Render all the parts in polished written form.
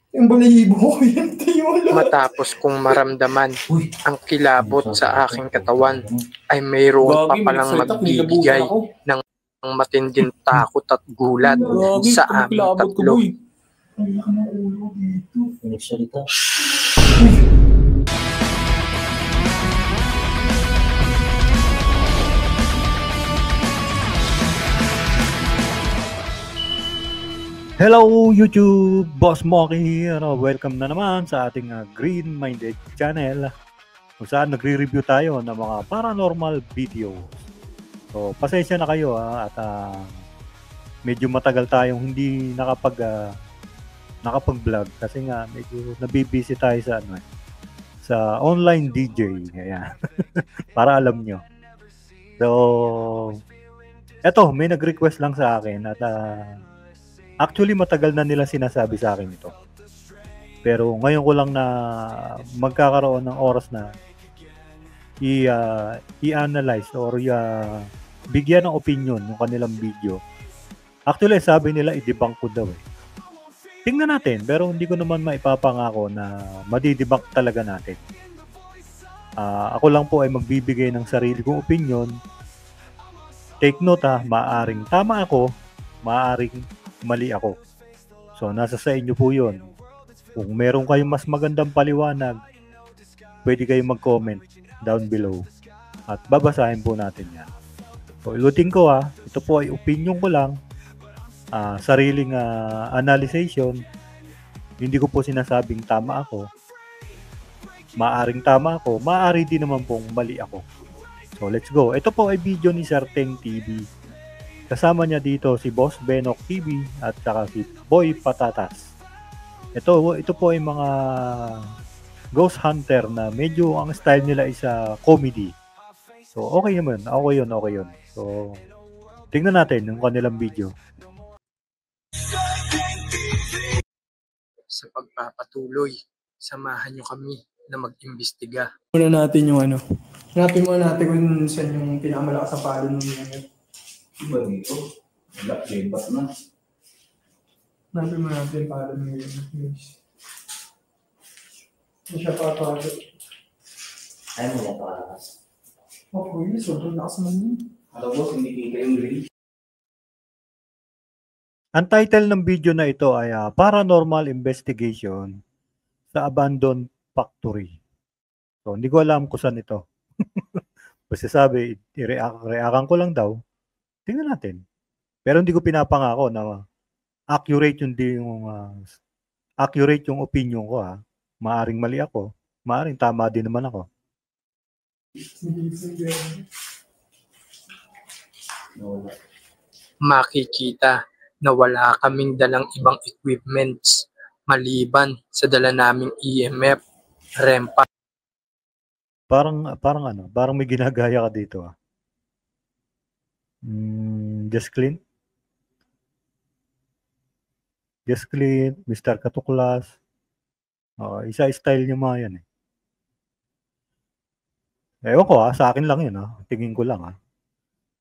Yung balahibo ko yan, tiyola. Matapos kong maramdaman ang kilabot sa aking katawan, ay mayroon pa palang magbibigay ng matinding takot at gulat sa aming tatlo. Ang laki ng ulo dito. Nagsalita. Hello YouTube! Boss Moki here. Welcome na naman sa ating Green Minded channel kung saan nagre-review tayo ng mga paranormal videos. So pasensya na kayo at medyo matagal tayong hindi nakapag-vlog kasi nga medyo nabibisi tayo sa online DJ. Ayan. Para alam nyo. So eto, may nag-request lang sa akin at actually, matagal na nila sinasabi sa akin ito. Pero ngayon ko lang na magkakaroon ng oras na i-analyze or bigyan ng opinion yung kanilang video. Actually, sabi nila i-debunk ko daw eh. Tingnan natin, pero hindi ko naman maipapangako na madidebunk talaga natin. Ako lang po ay magbibigay ng sarili kong opinion. Take note maaring tama ako, maaring mali ako. So, nasa sa inyo po yun. Kung meron kayong mas magandang paliwanag, pwede kayong mag-comment down below. At babasahin po natin yan. So, ilutin ko ito po ay opinion ko lang. Sariling analyzation. Hindi ko po sinasabing tama ako. Maaring tama ako. Maari din naman pong mali ako. So, let's go. Ito po ay video ni Sir Teng TV. Kasama niya dito si Boss Benok TV at saka si Boy Patatas. Ito po ay mga ghost hunter na medyo ang style nila is comedy. So okay naman, okay yun. So tingnan natin yung kanilang video. Sa pagpapatuloy, samahan nyo kami na mag-imbestiga. Muna natin yung hanapin muna natin kung saan yung pinakamalakas sa palo nung mga Iba dito. Wala, lipat na. hanapin muna natin palo nung mga guys. Hindi siya papalo. Ayaw mo napakalakas. Yun, sobrang lakas naman yun. Alam mo, hindi kita yung green. Ang title ng video na ito ay Paranormal Investigation sa Abandoned Factory. So, hindi ko alam kung saan ito. Basta sabi, i-reactan ko lang daw. Tingnan natin. Pero hindi ko pinapangako na accurate yung opinion ko Maaring mali ako, maaring tama din naman ako. Makikita na wala kaming dalang ibang equipments maliban sa dala naming EMF, REMPA. Parang may ginagaya ka dito Just clean, Mr. Katuklas. Isa style niyo mga yan Ewan ko sa akin lang yun Tingin ko lang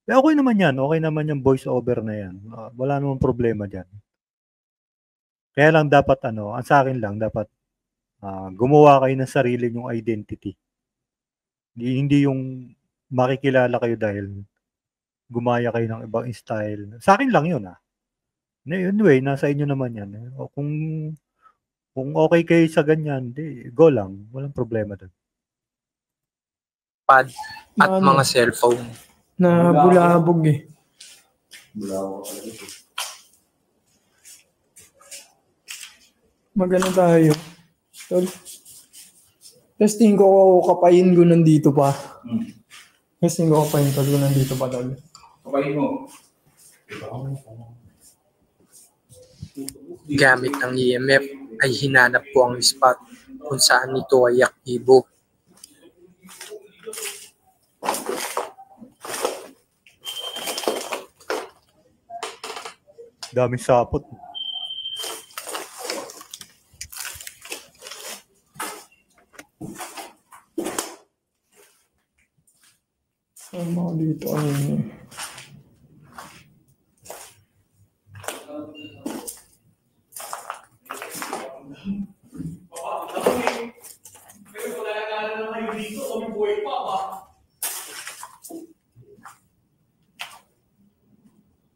okay naman yan. Okay naman yung voice over na yan. Wala namang problema dyan. Kaya lang dapat ang sa akin lang dapat gumawa kayo ng sarili nyong identity. Hindi yung makikilala kayo dahil gumaya kayo ng ibang style. Sa akin lang yun Anyway, nasa inyo naman yan. Kung okay kayo sa ganyan, go lang. Walang problema doon. Pad at mga cellphone. Na bulabog Bulabog ka dito. Magano tayo. Testing ko kapayin ko nandito pa. Testing ko kapayin ko nandito pa tol. Kapayin mo. Gamit ang EMF ay hinanap ko ang spot kung saan ito ay aktibo. Daming sapot. Sama dito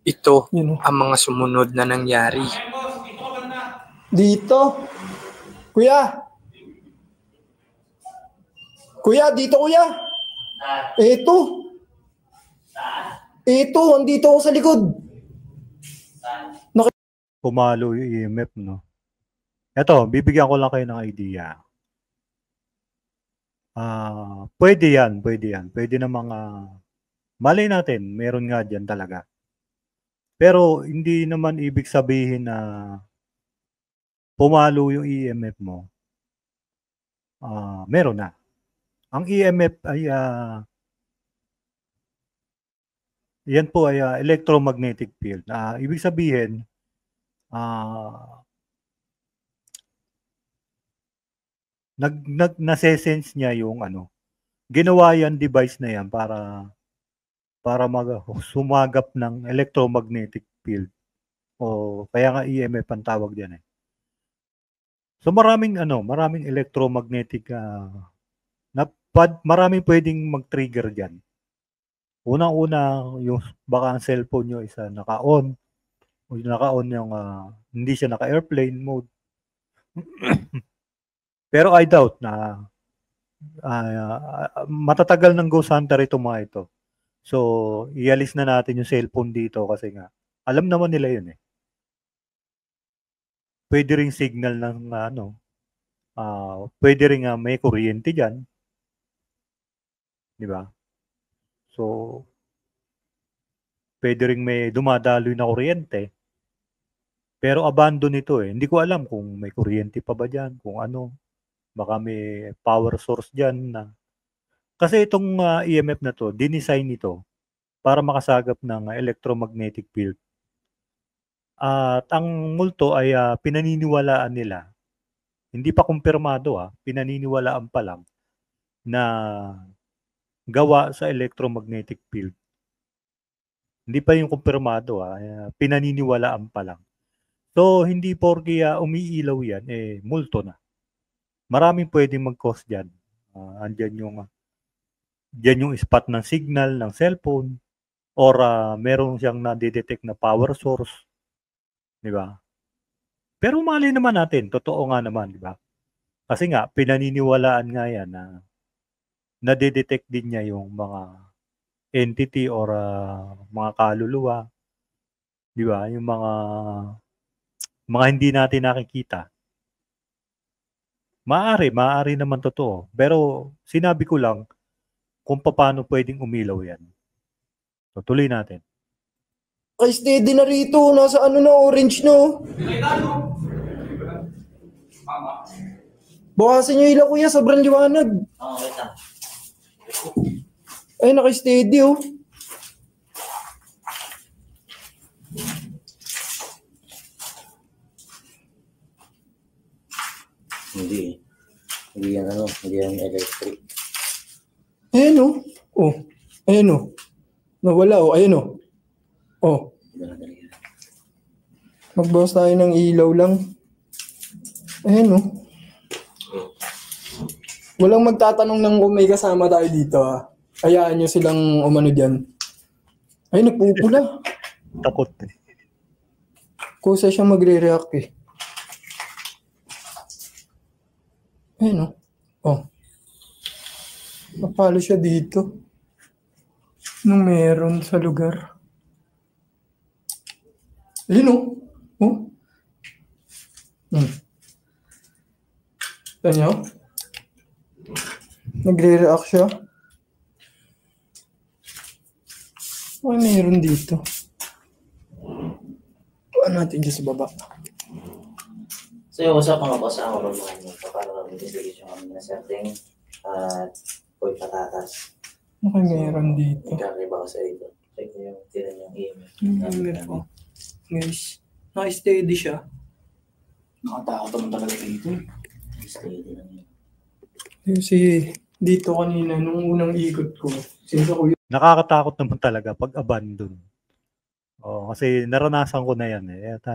Ito Yun, oh. ang mga sumunod na nangyari. Dito. Kuya. Kuya, dito kuya. Ito. Ito, andito ako sa likod. Pumalo yung EMF, no? Eto, bibigyan ko lang kayo ng idea. Pwede yan. Pwede na mga, malay natin, meron nga dyan talaga. Pero hindi naman ibig sabihin na pumalo yung EMF mo. Meron na. Ang EMF ay, yan po ay electromagnetic field. Ibig sabihin, nase-sense niya yung ano. Ginawa yan device na yan para sumagap ng electromagnetic field. O kaya nga EMF ang tawag diyan eh. So maraming electromagnetic maraming pwedeng mag-trigger diyan. Unang-una, yung baka ang cellphone nyo isa naka-on o naka-on yung hindi siya naka-airplane mode. Pero I doubt na matatagal ng ghost hunter itong mga ito. So, ialis na natin yung cellphone dito kasi nga alam naman nila yun eh. Pwede ring signal ng pwede ring may kuryente diyan. Di ba? So, pwede ring may dumadaloy na kuryente. Pero abandon ito eh. Hindi ko alam kung may kuryente pa ba diyan, kung ano. Baka may power source diyan na. Kasi itong EMF na to, dinesign ito para makasagap ng electromagnetic field. At ang multo ay pinaniniwalaan nila. Hindi pa kumpirmado pinaniniwalaan pa lang na gawa sa electromagnetic field. Hindi pa yung kumpirmado pinaniniwalaan pa lang. So hindi porke umiilaw yan multo na. Maraming pwedeng mag-cause diyan. Diyan yung spot ng signal ng cellphone or meron siyang na-detect na power source. Di ba? Pero mali naman natin, totoo nga naman, di ba? Kasi nga, pinaniniwalaan nga yan na nadedetect din niya yung mga entity or mga kaluluwa. Di ba? Yung mga hindi natin nakikita. Maaari naman totoo. Pero sinabi ko lang kung paano pwedeng umilaw yan. So, tuloy natin. Steady na rito. Nasa orange no. Bukasan nyo ilaw kuya, sobrang liwanag. Ay, naka-steady oh. Hindi yan electric. Ayan oh. Oh, ayan oh. Nawala oh, ayan oh. Oh. Magbawas tayo ng ilaw lang. Ayan oh. Walang magtatanong ng kung may kasama tayo dito Hayaan nyo silang umano dyan. Ay, nagpupula. Takot eh. Kusa siya magre-react eh. Ayan oh. Oh. Napalo siya dito. Nung meron sa lugar. Ayun oh. Oh. Tignan nyo. Nagre-react siya. Ay, meron dito. Puan natin dyan sa baba. So yung usapan ko sa ako mga para investigation kami na setting at Boy Patatas. Okay, meron dito. Ikakaiba ko sa ito. Check nyo yung tinan yung email. Meron. Guys, naka-steady siya. Nakatakot naman talaga dito. Steady lang yun. Kasi dito kanina, nung unang ikot ko, since ako Nakakatakot naman talaga pag abandon. Kasi naranasan ko na yan eh. At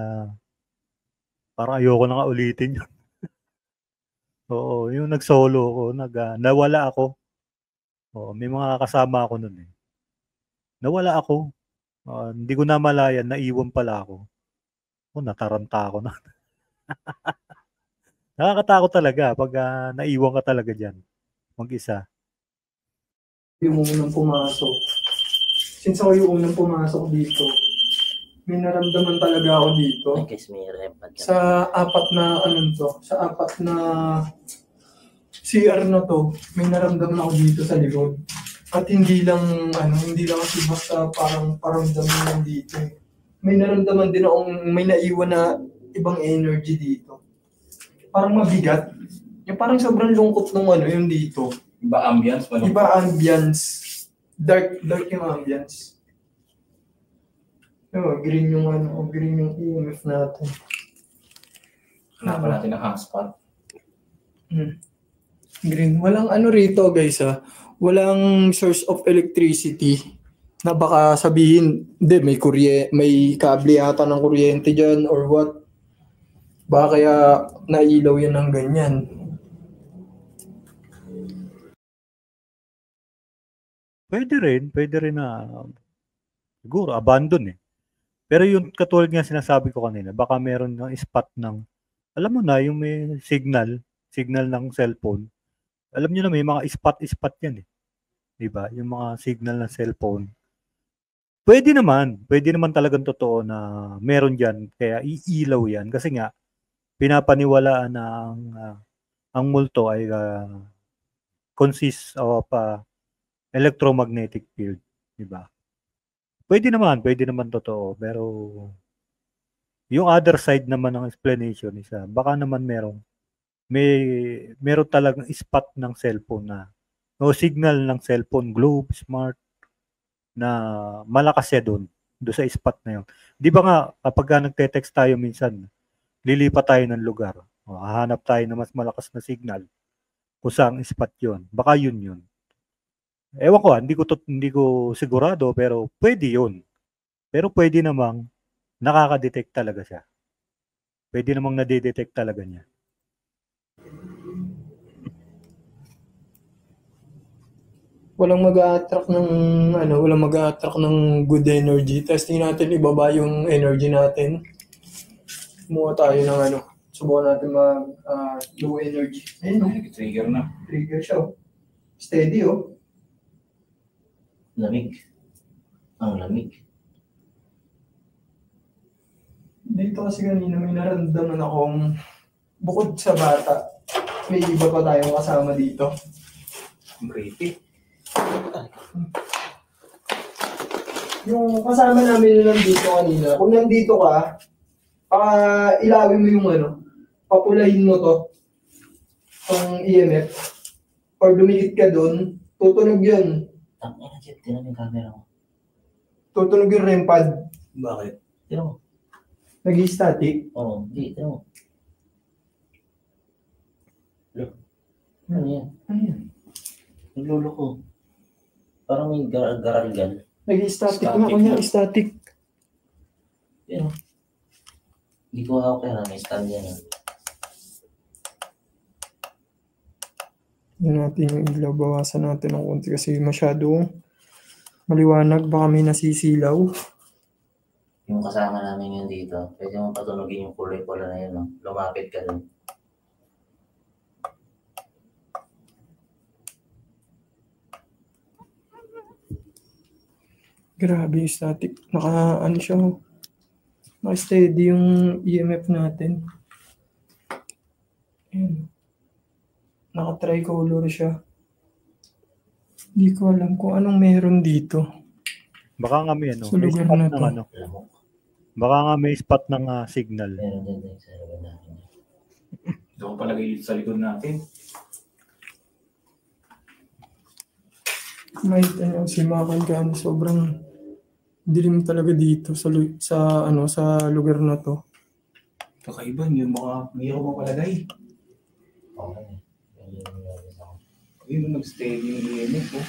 parang ayoko na nga ulitin yun. Oo, yung nag-solo ko, nawala ako. Oo, may mga kasama ako nun eh. Nawala ako. Hindi ko namalayan, naiwan pala ako. Nataranta ako na. Nakakatakot talaga pag naiwan ka talaga dyan. Mag-isa. Yung unang pumasok. Since ako yung unang pumasok dito, may naramdaman talaga ako dito. I guess may repad ka. Sa apat na CR na to, may naramdaman ako dito sa likod. At hindi lang kasi basta parang paramdaman lang dito. May naramdaman din akong may naiwan na ibang energy dito. Parang mabigat. Yung parang sobrang lungkot nung yung dito. Iba ambience? Iba ambience. Dark yung ambience. Green yung EMF natin. Hanapan natin ang hotspot. Green. Walang rito guys Walang source of electricity na baka sabihin, may kable yata ng kuryente dyan or what. Baka kaya nailaw yan ng ganyan. Pwede rin na siguro abandon eh. Pero yung katulad nga sinasabi ko kanina, baka meron ng spot ng, alam mo na, yung may signal ng cellphone. Alam niyo na may mga spot yan eh. 'Di ba? Yung mga signal ng cellphone. Pwede naman talagang totoo na meron diyan kaya iilaw yan kasi nga pinapaniwalaan na ang multo ay consists of electromagnetic field, 'di ba? Pwede naman totoo, pero yung other side naman ng explanation is baka naman meron talagang spot ng cellphone o signal ng cellphone, globe, smart, na malakas siya doon sa spot na yun. Di ba nga, kapag nagte-text tayo minsan, lilipat tayo ng lugar, hahanap tayo ng mas malakas na signal kung saan spot yun. Baka yun. Ewan ko, hindi ko sigurado, pero pwede yun. Pero pwede namang nakaka-detect talaga siya. Pwede namang nadidetect talaga niya. Walang mag-a-attract ng good energy. Testing natin ibaba yung energy natin. Kumuha tayo ng subukan natin low energy. Ayun Trigger na. Trigger siya Steady Lamig. Ang lamig. Dito kasi kanina may naramdaman akong bukod sa bata, may iba pa tayong kasama dito. Creepy. Yung kasama namin nandito kanina, kung nandito ka, ilawin mo yung papulahin mo to, ang EMF, or dumikit ka doon, tutunog yun. Ang energy, tinan yung camera mo. Tutunog yung REM pad. Bakit? Tinan mo. Nag-i-static. Oo, hindi, tinan mo. Look. Ano yan? Nagluloko. Parang may garalgal. Nag-i-static nga kanya, static. Yan. Hindi ko hawak yan, may stand yan. Yan natin yung ilaw, bawasan natin ng konti kasi masyadong maliwanag, baka may nasisilaw. Yung kasama namin yun dito, pwede mo patunogin yung kulay-kulay na yun. No? Lumapit ka dun. Grabe yung static. Naka-steady yung EMF natin. Ayan. Naka-tricolor siya. Hindi ko alam kung anong meron dito. Baka nga may Sa lugar na to. Baka nga may spot ng signal. Meron din sa lugar natin. Ito ko palagay sa likod natin. May si Makan ka, sobrang dilim talaga dito sa lugar na to. Kakaiba, yun baka mayroon mo palagay. Okay. Yun, nag-steady yung EMF po.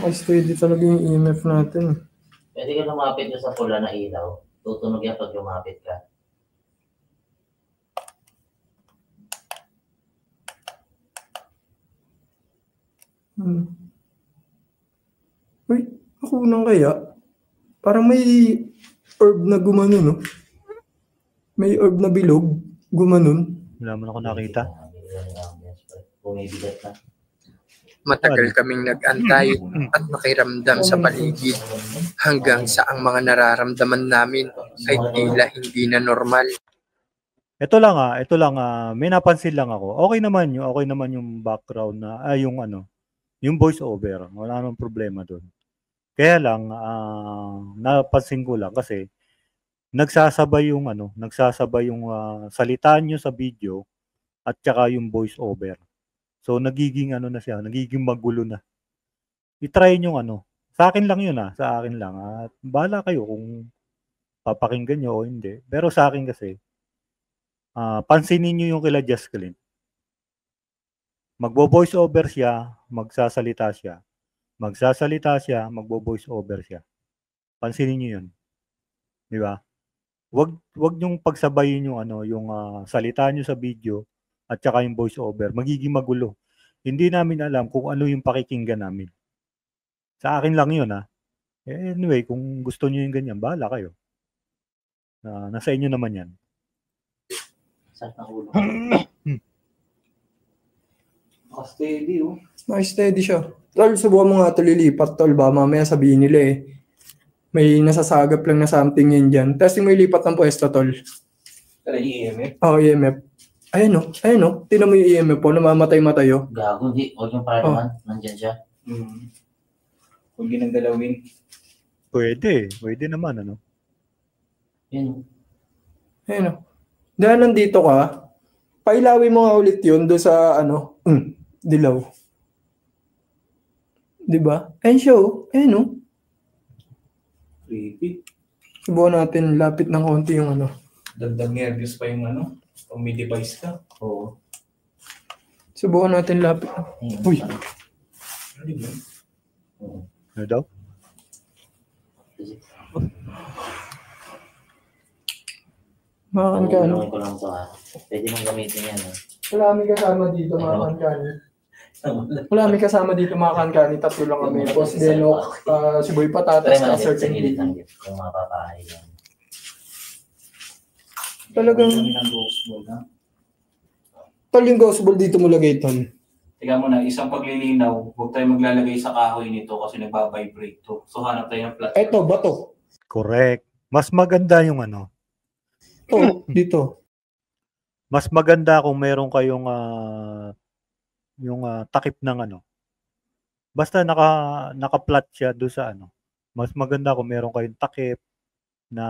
Naka-steady talaga yung EMF natin. Pwede ka lumapit doon sa pula na ilaw. Tutunog yan pag lumapit ka. Wait, ako nang kaya? Parang may orb na gumano, no? May orb na bilog, gumanon. Wala mo na ako nakita. Matagal kaming nag-antay at makiramdam sa paligid hanggang sa ang mga nararamdaman namin ay tila hindi na normal. Ito lang may napansin lang ako. Okay naman yung background na yung voice over. Wala namang problema doon. Kaya lang napansin ko lang kasi nagsasabay yung salita niyo sa video at saka yung voice over. So nagiging nagiging magulo na. I-try niyo sa akin lang yun sa akin lang. At bahala kayo kung papakinggan niyo o hindi. Pero sa akin kasi pansinin niyo yung kila Jaskelin. Magbo-voice over siya, magsasalita siya. Magbo-voice over siya. Pansinin niyo 'yun. 'Di ba? Wag niyong pagsabayin yung salita niyo sa video at saka yung voice over. Magiging magulo. Hindi namin alam kung ano yung pakikinggan namin. Sa akin lang 'yun Anyway, kung gusto niyo yung ganyan, bahala kayo. Nasa inyo naman 'yan. Steady, oh. Steady siya. Tol, subukan mo nga ito lilipat, tol. Ba, mamaya sabihin nila may nasasagap lang na something yun dyan. Testing mo ilipat ng pwesto, tol. Tara, EMF? Oo, EMF. Ayun o. Tinan mo yung EMF po, namamatay-matay o. Gago, hindi. Huwag yung para naman. Nandyan siya. Huwag ginang galawin. Pwede naman, Yun. Ayun o. Dahil nandito ka, pailawin mo nga ulit yun doon sa dilaw. Diba? Ayun siya o. Ayun o. Creepy. Subukan natin lapit ng konti yung Dagdag nervous pa yung kung may device ka. Oo. Subukan natin lapit. Uy. Ano yun? Ano daw? Makakankan. Ko lang ito Pwede mong gamitin yan Wala kami kasama dito makakankan. Wala kami kasama dito makakankan. Tatlo lang kami. Boss Denok, si Boy Patatas, Try mo certain sa gilid ng gift kung mapapahay yan. Talagang ng ghost ball, ha? tol yung ghost ball dito mo lagay, tol. Tiga mo na, isang paglilinaw, huwag tayo maglalagay sa kahoy nito kasi nagbabibrate to. So hanap tayo ng platform. Eto, bato. Correct. Mas maganda yung Dito. Mas maganda kung meron kayong yung takip ng basta naka-flat siya do sa Mas maganda kung meron kayong takip na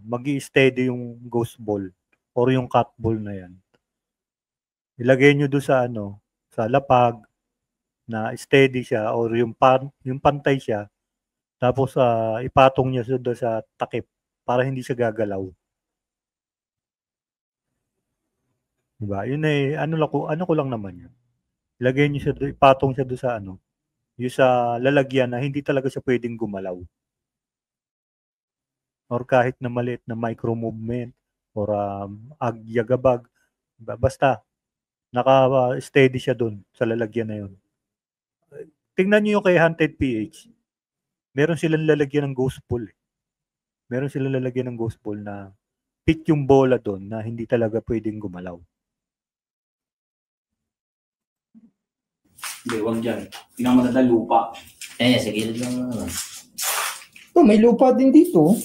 magi-steady yung ghost ball or yung cat ball na yan. Ilagay nyo do sa sa lapag na steady siya or yung pantay siya. Tapos ipatong niya do sa takip para hindi siya gagalaw. Diba? Yun ano ko lang naman yun. Ilagay niyo siya, ipatong siya doon sa yung sa lalagyan na hindi talaga siya pwedeng gumalaw. Or kahit na maliit na micro movement or agyagabag. Basta naka-steady siya doon sa lalagyan na yun. Tingnan niyo yung kay Haunted PH. Meron silang lalagyan ng ghost ball. Meron silang lalagyan ng ghost ball na fit yung bola doon na hindi talaga pwedeng gumalaw. Hindi, huwag dyan. Pinamaganda lupa. Sa gilid lang naman. May lupa din dito.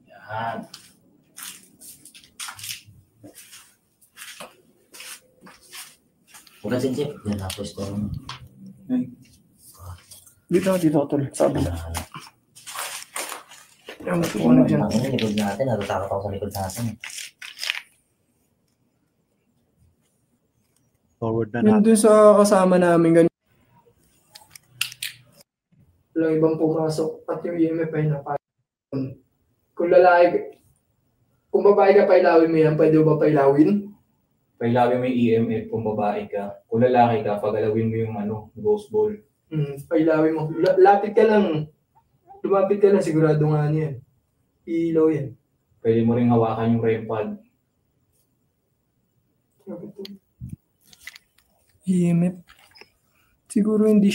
Yan. Huwag ka sinsip. Yan tapos ito. Dito, tol. Sabi na. Likod natin. Natatakot ako sa likod natin. Forward na Yun natin. dun sa kasama namin ganyan. Walang ibang pumasok at yung EMF ay napayawin. Kung babae ka pailawin mo yan, pwede ba pailawin? Pailawin mo yung EMF kung babae ka. Kung lalaki ka, pagalawin mo yung ghost ball. Pailawin mo. Lapit ka lang. Lumapit ka lang, sigurado nga niyan. Ilaw yan. Pwede mo rin hawakan yung REM pad. EMF. Siguro hindi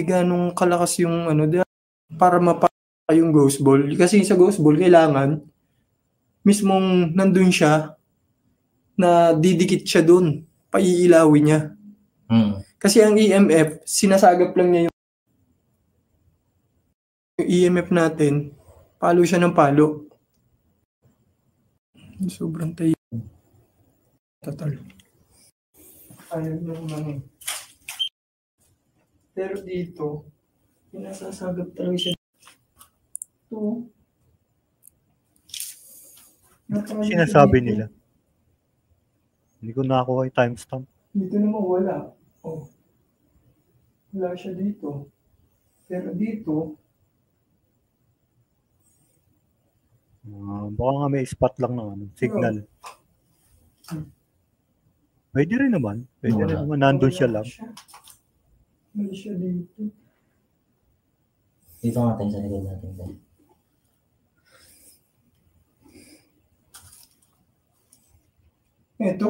ganong kalakas yung ano, para mapaka yung ghost ball. Kasi sa ghost ball, kailangan mismong nandun siya na didikit siya dun. Paiilawin niya. Kasi ang EMF, sinasagap lang niya yung EMF natin. Palo siya ng palo. Sobrang tayo. Total. Ayaw naman eh. Pero dito, pinasasagap talaga siya. Ito. Sinasabi nila. Hindi ko nakuha yung timestamp. Dito naman wala. Oh. Wala siya dito. Pero dito, baka nga may spot lang ng ano, signal. Pwede rin naman. Pwede rin naman. Nandun siya lang. wala siya dito. Dito nga tayo sa likod natin. Ito.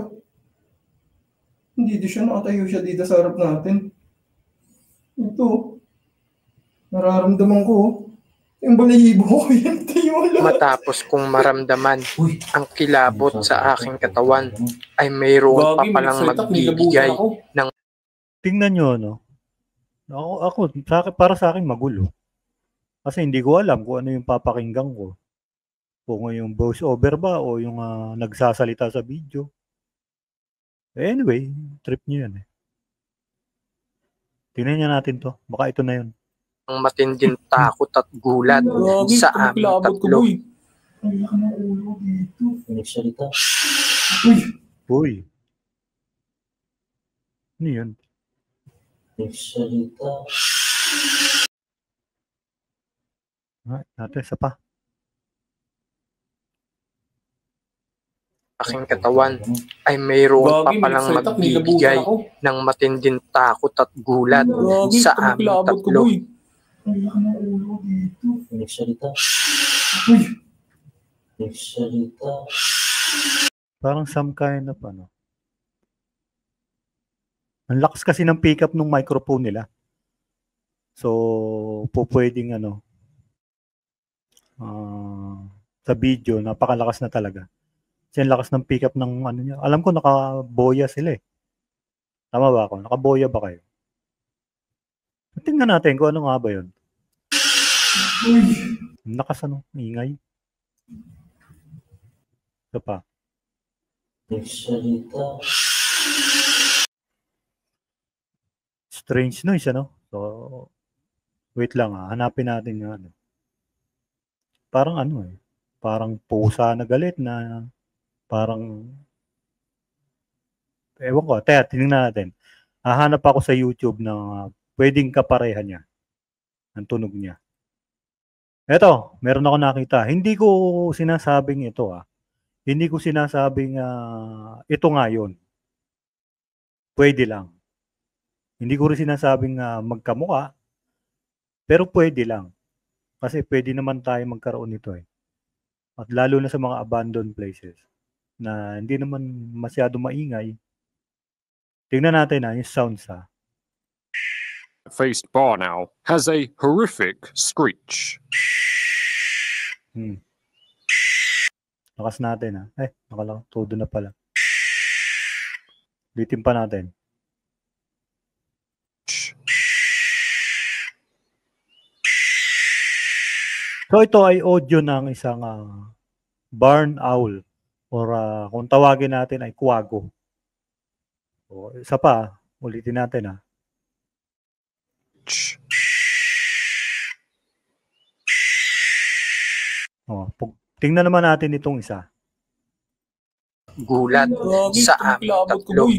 Hindi siya, nakatayo siya dito sa harap natin. Ito. Nararamdaman ko. Yung balahibo ko, yan tayo lang. Matapos kong maramdaman ang kilabot sa aking katawan, ay mayroon pa palang magbibigay ng... Tingnan nyo, no? Para sa akin magulo. Kasi hindi ko alam kung ano yung papakinggan ko. Kung yung voice over ba o yung nagsasalita sa video. Anyway, trip nyo yan eh. Tingnan niya natin to. Baka ito na yun. Ang matinding takot at gulat sa aming tatlo. Ang laki ng ulo dito. Nagsalita. Uy. Ano yun? Nagsalita. Natin, isa pa. Aking katawan ay mayroon pa palang magbibigay ng matinding takot at gulat sa aming tatlo. Ang laki ng ulo dito. Nagsalita. Nagsalita. Parang some kind of ano. Ang lakas kasi ng pickup ng microphone nila. So, pwedeng ano, sa video, napakalakas na talaga. Kasi ang lakas ng pickup ng ano niya. Alam ko nakaboya sila eh. Tama ba ako? Nakaboya ba kayo? Tingnan natin kung ano nga ba yun. Ang lakas ano, ingay. Ito pa. Nagsalita. Strange noise ano. So, wait lang hanapin natin yung ano. Parang ano eh. Parang pusa na galit na parang ewan ko. Tingnan natin. Hahanap ako sa YouTube na pwedeng kapareha niya. Ang tunog niya. Eto, meron ako nakita. Hindi ko sinasabing ito Hindi ko sinasabing ito nga yun. Pwede lang. Hindi ko rin sinasabing magkamukha. Pero pwede lang. Kasi pwede naman tayo magkaroon nito eh. At lalo na sa mga abandoned places na hindi naman masyado maingay. Tingnan natin yung sounds Faced bar now has a horrific screech. Lakas natin nakala todo na pala. Litin pa natin. So ito ay audio ng isang barn owl or kung tawagin natin ay kwago. So, isa pa, ulitin natin tingnan naman natin itong isa. Gulat sa aming tatlo.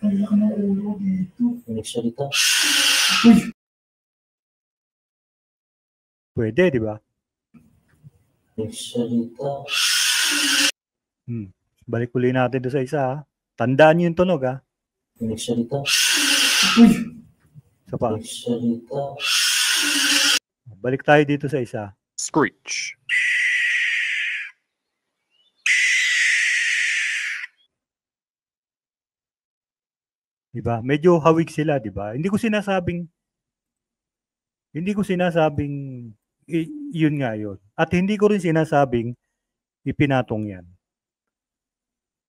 Ang laki ng ulo dito. Nagsalita. Pwede, di ba? Nagsalita. Balik uli natin doon sa isa. Tandaan niyo yung tunog Nagsalita. Isa pa. Nagsalita. Balik tayo dito sa isa. Screech. Di ba? Medyo hawig sila, di ba? Hindi ko sinasabing yun nga yun. At hindi ko rin sinasabing ipinatong yan.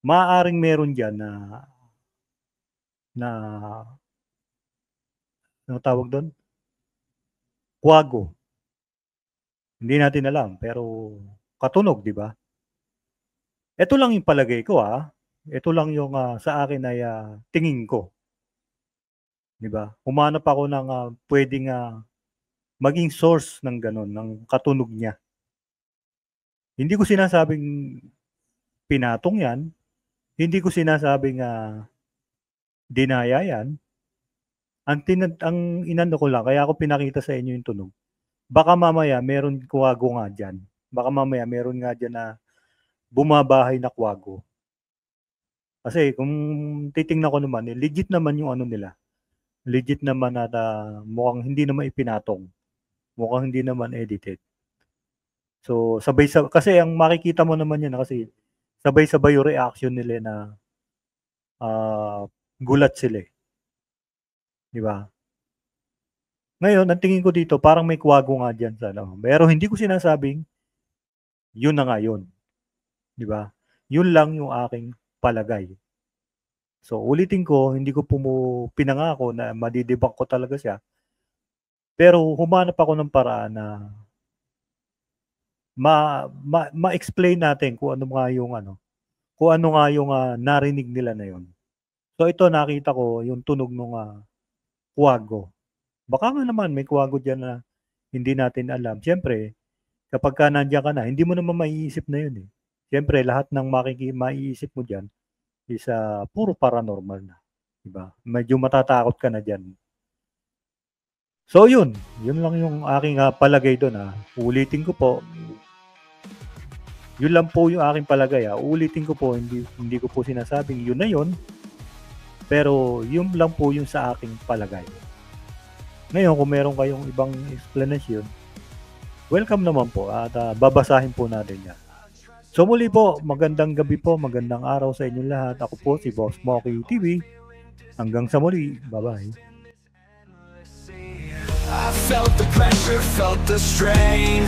Maaaring meron dyan na ano tawag doon? Kwago. Hindi natin alam, pero katunog, di ba? Ito lang yung palagay ko, Ito lang yung sa akin ay tingin ko. Di ba? Humanap ako ng pwedeng maging source ng ganun, ng katunog niya. Hindi ko sinasabing pinatong yan. Hindi ko sinasabing dinaya yan. Ang inano ko lang, kaya ako pinakita sa inyo yung tunog. Baka mamaya meron kwago nga dyan. Baka mamaya meron nga dyan na bumabahay na kwago. Kasi kung titingnan ko naman, legit naman yung ano nila. Legit naman at mukhang hindi naman ipinatong. Mukhang hindi naman edited. So, sabay-sabay. Kasi ang makikita mo naman yan kasi sabay-sabay yung reaction nila na gulat sila. Di ba? Ngayon, ang tingin ko dito, parang may kwago nga dyan sa ano. Pero hindi ko sinasabing yun na nga yun. Di ba? Yun lang yung aking palagay. So, ulitin ko, hindi ko pinangako na madidebunk ko talaga siya. Pero humanap ako ng paraan na ma-explain natin kung ano nga yung narinig nila na yun. So, ito nakita ko yung tunog ng kwago. Baka nga naman may kwago dyan na hindi natin alam. Siyempre, kapag ka nandiyan ka na, hindi mo naman maiisip na yun. Siyempre, lahat ng maiisip mo dyan is puro paranormal na. Diba? Medyo matatakot ka na dyan. So, yun lang yung aking palagay doon. Ulitin ko po. Yun lang po yung aking palagay. Ulitin ko po, hindi ko po sinasabing yun na yun. Pero, yun lang po yung sa aking palagay. Ngayon, kung meron kayong ibang explanation, welcome naman po at babasahin po natin yan. So muli po, magandang gabi po, magandang araw sa inyong lahat. Ako po si Boss Moki TV. Hanggang sa muli, bye-bye. I felt the pressure, felt the strain,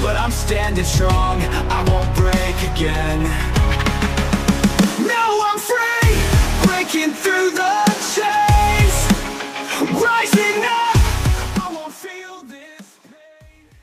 but I'm standing strong, I won't break again. Now I'm free, breaking through the chains, right